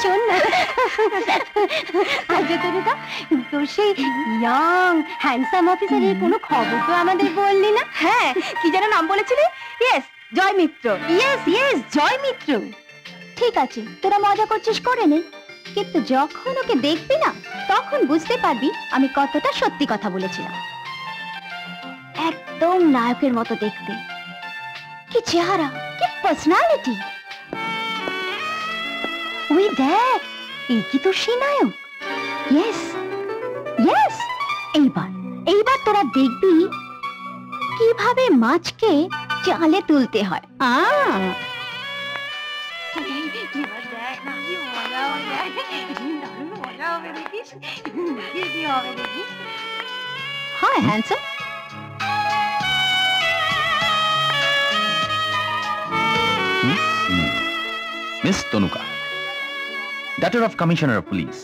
শোন না, আচ্ছা তনুকা, তোর সেই ইয়াং হ্যান্ডসাম অফিসারের কোনো খবর তো আমাদের বললি না? হ্যাঁ, কি যেন নাম বলেছিলি? ইয়েস, জয় মিত্র। ইয়েস ইয়েস, জয় মিত্র। ঠিক আছে, তোরা মজা করছিস করে নে, কিন্তু যখন ওকে দেখবি না তখন বুঝতে পারবি আমি কতটা সত্যি কথা বলেছিলাম। একদম নায়কের মতো দেখতে, কি চেহারা, কি পার্সোনালিটি। ওই দেখ, এই কি তোর সেই নায়ক? ইয়েস ইয়েস, এইবার তোরা দেখবি কিভাবে মাছকে চালে তুলতে হয়। হ্যাঁ handsome. Miss Tanuka, doctor of commissioner of police,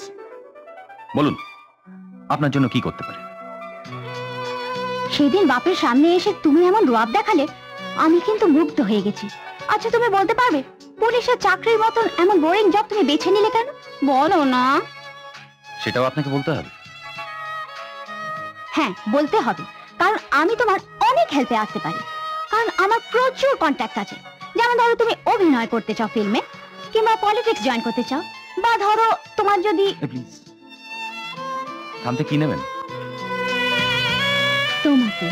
বলুন আপনার জন্য কি করতে পারে? সেদিন বাপের সামনে এসে তুমি এমন রোয়াব দেখালে আমি কিন্তু মুগ্ধ হয়ে গেছি। আচ্ছা তুমি বলতে পারবে পুলিশের চাকরির মতন এমন বোরিং জব তুমি বেছে নিলে কেন? বলো না। সেটাও আপনাকে বলতে হবে? হ্যাঁ বলতে হবে, কারণ আমি তোমার অনেক হেল্পে আসতে পারি, কারণ আমার প্রচুর কন্ট্যাক্ট আছে। যেমন ধরো তুমি অভিনয় করতে চাও ফিল্মে, কিংবা পলিটিক্স জয়েন করতে চাও, বা ধরো তোমার যদি প্লিজ থামতে কি নেবেন? তোমাকে।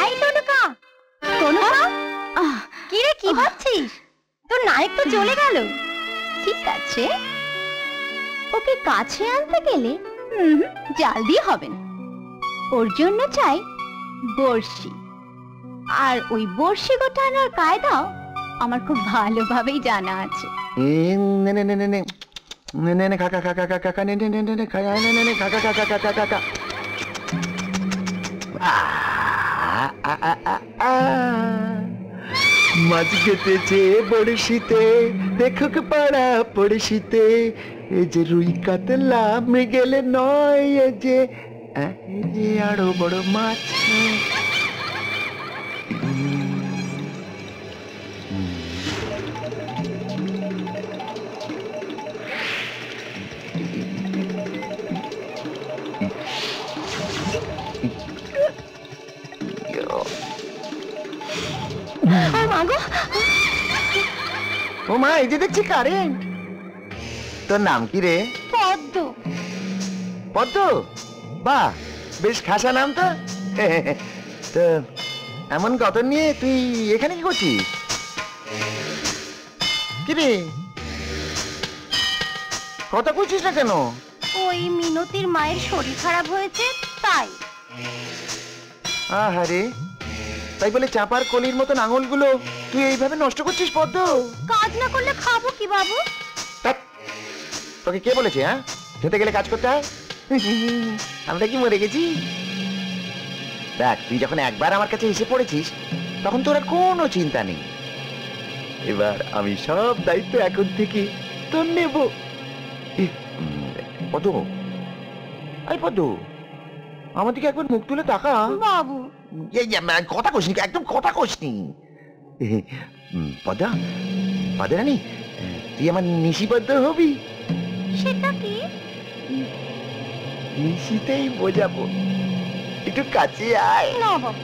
এই তনুকা, তনুকা, কি রে কি ভাবছিস? তোর নায়ক তো চলে গেল। ঠিক আছে, ওকে কাছে আনতে গেলে জাল দিয়ে হবে না, ওর জন্য চাই বড়শি। আর ওই বড়শি গোটানোর কায়দাও আমার খুব ভালোভাবেই জানা আছে। মাছ কেটেছে বড়শিতে, দেখুক পাড়া পড়শিতে, এ যে রুই কাতলা মৃগেলে নয়, এ যে আরো বড় মাছ। ও মা, এই যে দেখছি কারেন্ট। তোর নাম কি রে? পদ্ম। পদ্ম? বাহ, বেশ খাসা নাম তো। তো এমন গতন নিয়ে তুই এখানে কি করছিস? কি রে, কথা বলছিস না কেন? ওই মিনতির মায়ের শরীর খারাপ হয়েছে তাই। আহারে, তাই বলে চাপার কলির মতন আঙুলগুলো তুই এইভাবে নষ্ট করছিস পদ্ম? কাজ না করলে খাবো কি বাবু? তোকে কে বলেছে হ্যাঁ খেতে গেলে কাজ করতে হয়? আমরা কি মরে গেছি? দেখ, তুই যখন একবার আমার কাছে এসে পড়েছিস তখন তোর আর কোনো চিন্তা নেই। এবার আমি সব দায়িত্ব এখন থেকে তোর নেব। পদ্ম, এই পদ্ম, আমার দিকে একবার মুখ তুলে তাকা বাবু। কথা কসনি, একদম কথা কসনি। পদ্মা, পদ্মারানী, তুই আমার নিশিবদ্ধ হবি। সেটা কি? নিশিতেই বোঝাবো, একটু কাছে আয় না বাবু।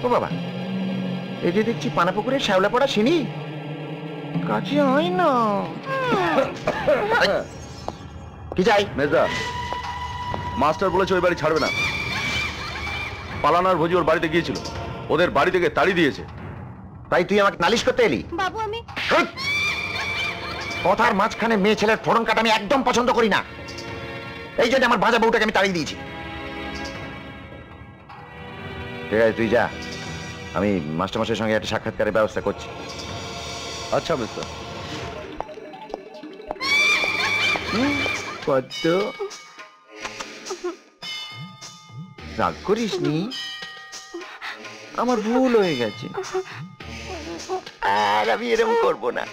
ও বাবা, এই যে দেখছি পানা পুকুরের শ্যাওলা পড়া সিঁড়ি, কাছে আয় না। কি চাই? মেজদা, মাস্টার বলেছে ওই বাড়ি ছাড়বে না। পালানার ভোজি ওর বাড়িতে গিয়েছিল, ওদের বাড়ি থেকে তাড়ি দিয়েছে। তাই তুই আমাকে নালিশ করতে এলি? বাবু আমি কথার মাঝখানে মেয়ে ছেলের ফোড়ন কাটা আমি একদম পছন্দ করি না। এই জন্য আমার ভাজা বউটাকে আমি তাড়িয়ে দিয়েছি। ঠিক আছে, তুই যা, আমি মাস্টারমশাইয়ের সঙ্গে একটা সাক্ষাৎকারের ব্যবস্থা করছি। আচ্ছা মিস্টার। পদ্ম, রাগ করিস নি, আমার ভুল হয়ে গেছে, আর আমি এরকম করবো না।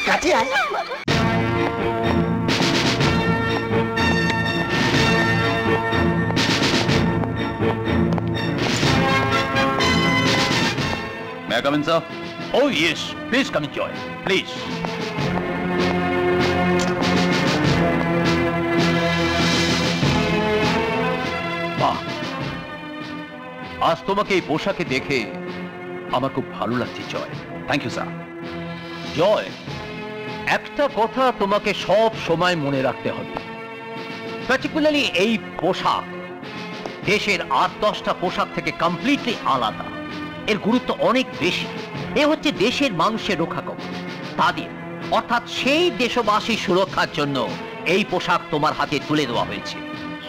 কাছে আয়। May I come in, sir? Oh yes, please come in, Joy. Please. বাহ, আজ তোমাকে এই পোশাকে দেখে আমার খুব ভালো লাগছে জয়। Thank you, sir. জয়, একটা কথা তোমাকে সব সময় মনে রাখতে হবে, পার্টিকুলারলি এই পোশাক দেশের 8-10টা পোশাক থেকে কমপ্লিটলি আলাদা। এর গুরুত্ব অনেক বেশি। এ হচ্ছে দেশের মানুষের রক্ষা কবচ, তাদের অর্থাৎ সেই দেশবাসীর সুরক্ষার জন্য এই পোশাক তোমার হাতে তুলে দেওয়া হয়েছে।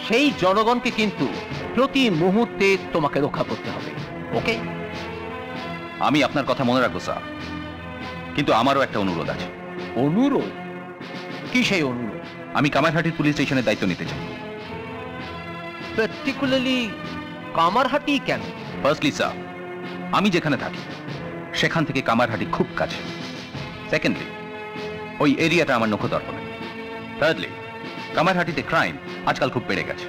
সেই জনগণকে কিন্তু প্রতি মুহূর্তে তোমাকে রক্ষা করতে হবে। ওকে? আমি আপনার কথা মনে রাখবো, স্যার, কিন্তু আমারও একটা অনুরোধ আছে। অনুরোধ? কি সেই অনুরোধ? আমি কামারহাটির পুলিশ স্টেশনের দায়িত্ব নিতে চাই। পার্টিকুলারলি কামারহাটি কেন? ফার্স্টলি স্যার, আমি যেখানে থাকি সেখান থেকে কামারহাটি খুব কাছে। সেকেন্ডলি, ওই এরিয়াটা আমার নখদর্পণে। থার্ডলি, কামারহাটিতে ক্রাইম আজকাল খুব বেড়ে গেছে।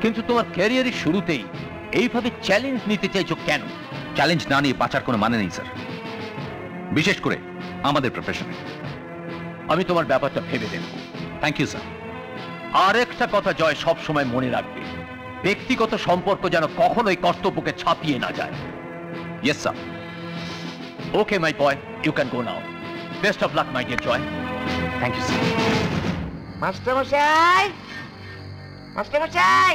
কিন্তু তোমার ক্যারিয়ারের শুরুতেই এইভাবে চ্যালেঞ্জ নিতে চাইছো কেন? চ্যালেঞ্জ না নিয়ে বাঁচার কোনো মানে নেই স্যার, বিশেষ করে আমাদের প্রফেশনে। আমি তোমার ব্যাপারটা ভেবে দেব। Thank you sir. আর একটা কথা জয়, সব সময় মনে রাখবে, ব্যক্তিগত সম্পর্ক যেন কখনোই কর্তব্যকে ছাপিয়ে না যায়। Yes sir. Okay my boy, you can go now. Best of luck my dear Joy. Thank you sir. মাস্টারমশাই, মাস্টারমশাই,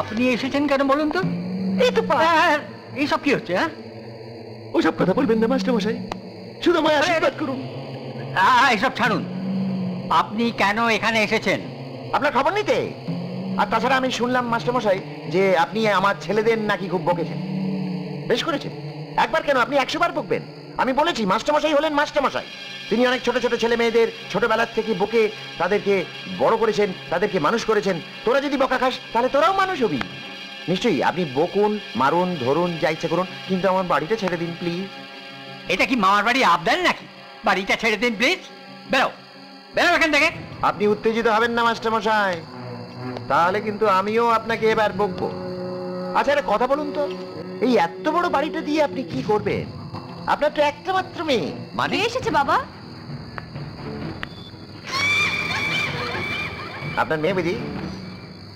আপনি এসেছেন কেন বলুন তো? এই তো এইসব কি হচ্ছে? হ্যাঁ, ওসব কথা বলবেন না মাস্টারমশাই, শুধু আমায় আশীর্বাদ করুন। এইসব ছাড়ুন। আপনি কেন এখানে এসেছেন? আপনার খবর নিতে। আর তাছাড়া আমি শুনলাম মাস্টারমশাই যে আপনি আমার ছেলেদের নাকি খুব বকেছেন। বেশ করেছেন, একবার কেন আপনি 100 বার বকবেন। আমি বলেছি মাস্টারমশাই হলেন মাস্টারমশাই। তিনি অনেক ছোট ছোট ছেলে মেয়েদের ছোটবেলার থেকে বকে তাদেরকে বড় করেছেন, তাদেরকে মানুষ করেছেন। তোরা যদি বকা খাস তাহলে তোরাও মানুষ হবি। নিশ্চয়ই আপনি বকুন, মারুন, ধরুন, যা ইচ্ছে করুন, কিন্তু আমার বাড়িটা ছেড়ে দিন প্লিজ। এটা কি মামার বাড়ি আবদার নাকি? বাড়িটা ছেড়ে দিন প্লিজ। বেরো, বেরো এখান থেকে। আপনি উত্তেজিত হবেন না মাস্টারমশাই, তাহলে কিন্তু আমিও আপনাকে এবার বকবো। আচ্ছা একটা কথা বলুন তো, এই এত বড় বাড়িটা দিয়ে আপনি কি করবেন? আপনার তো একটা মাত্র মেয়ে। মানে এসেছে বাবা। আপনার মেয়ে বুঝি?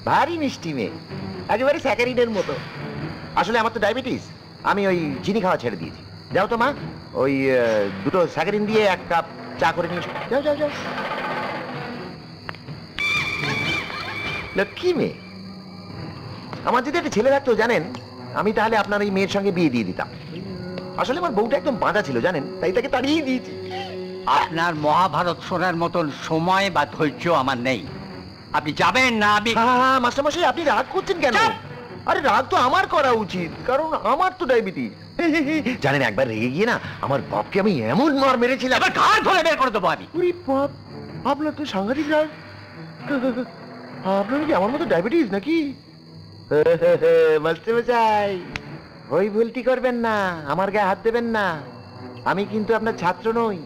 ভারী মিষ্টি মেয়ে, একেবারে স্যাকারিডের মতো। আসলে আমার তো ডায়াবেটিস, আমি ওই চিনি খাওয়া ছেড়ে দিয়েছি। যাও তো মা, ওই 2টো স্যাকারিন দিয়ে 1 কাপ চা করে নিয়ে এসো। যাও যাও যাও। লক্ষ্মী মেয়ে। আমার যদি একটা ছেলে থাকতো জানেন, আমি তাহলে আপনার এই মেয়ের সঙ্গে বিয়ে দিয়ে দিতাম। আসলে আমার বউটা একদম বাঁধা ছিল জানেন, তাই তাকে তাড়িয়ে দিয়েছি। আপনার মহাভারত শোনার মতন সময় বা ধৈর্য আমার নেই। আপনি যাবেন না? আমি মাস্টারমশাই আপনি রাগ করছেন কেন? আরে রাগ তো আমার করা উচিত, কারণ আমার তো ডায়াবেটিস। জানেন একবার রেগে গিয়ে না আমার বাপকে আমি এমন মার মেরেছিলাম, এবার ঘাড় ধরে বের করে দেবো আমি। ওরে বাপ, আপনার তো সাংঘাতিক রাগ। আপনার কি আমার মতো ডায়াবেটিস নাকি? মাস্টারমশাই ওই ভুলটি করবেন না, আমার গায়ে হাত দেবেন না। আমি কিন্তু আপনার ছাত্র নই।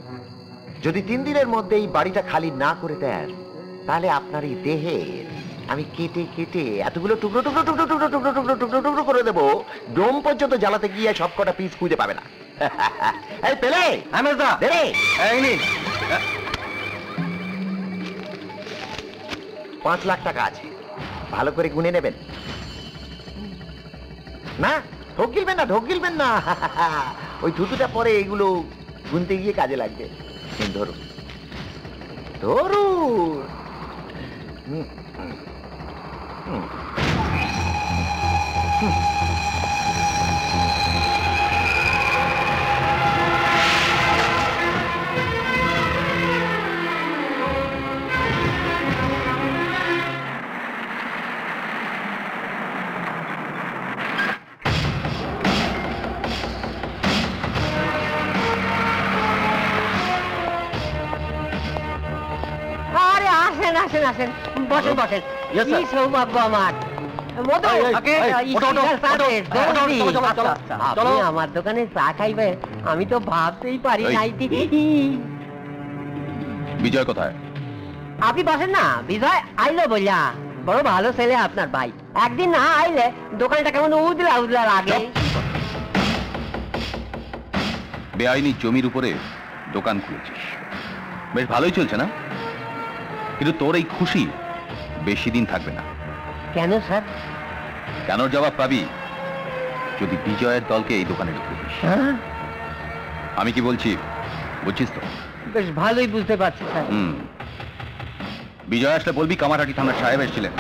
যদি 3 দিনের মধ্যে এই বাড়িটা খালি না করে দেন, তাহলে আপনার এই দেহের আমি কেটে কেটে এতগুলো টুকরো টুকরো টুকরো টুকরো টুকরো টুকরো টুকরো টুকরো করে দেবো, ডোম পর্যন্ত জ্বালাতে গিয়ে সবকটা পিস খুঁজে পাবে না। এই পেলে দে রে। 5 লাখ টাকা আছে, ভালো করে গুনে নেবেন। না ঢোক গিলবেন না, ঢোক গিলবেন না। ওই থুতুটা পরে এগুলো গুনতে গিয়ে কাজে লাগবে। ধরুন ধরুন। আসেন আসেন আসেন, বসেন বসেন। Yes, sir. কি সৌভাগ্য আমার। মধু, এই, এই, আগে, এই, ওঠো, ওঠো, স্পেশাল ওঠো, সার্ভিস, ওঠো, জলদি। চলো, চলো, চলো, আচ্ছা, চলো। আপনি আমার দোকানে চা খাইবে, আমি তো ভাবতেই পারি এই। নাই। বিজয় কোথায়? আপনি বসেন না, বিজয় আইলো বললা। বড় ভালো ছেলে আপনার ভাই, একদিন না আইলে দোকানটা কেমন উদলা উদলা লাগে। বেআইনি জমির উপরে দোকান খুলেছিস, বেশ ভালোই চলছে না? কিন্তু তোর এই খুশি বেশি দিন থাকবে না। কেন স্যার? কেনর জবাব পাবি যদি বিজয়ের দলকে এই দোকানে ঢুকে দিস। আমি কি বলছি বুঝছিস তো? বেশ ভালোই বুঝতে পারছি স্যার। বিজয় আসলে বলবি কামারহাটি থানার সাহেব এসেছিলেন।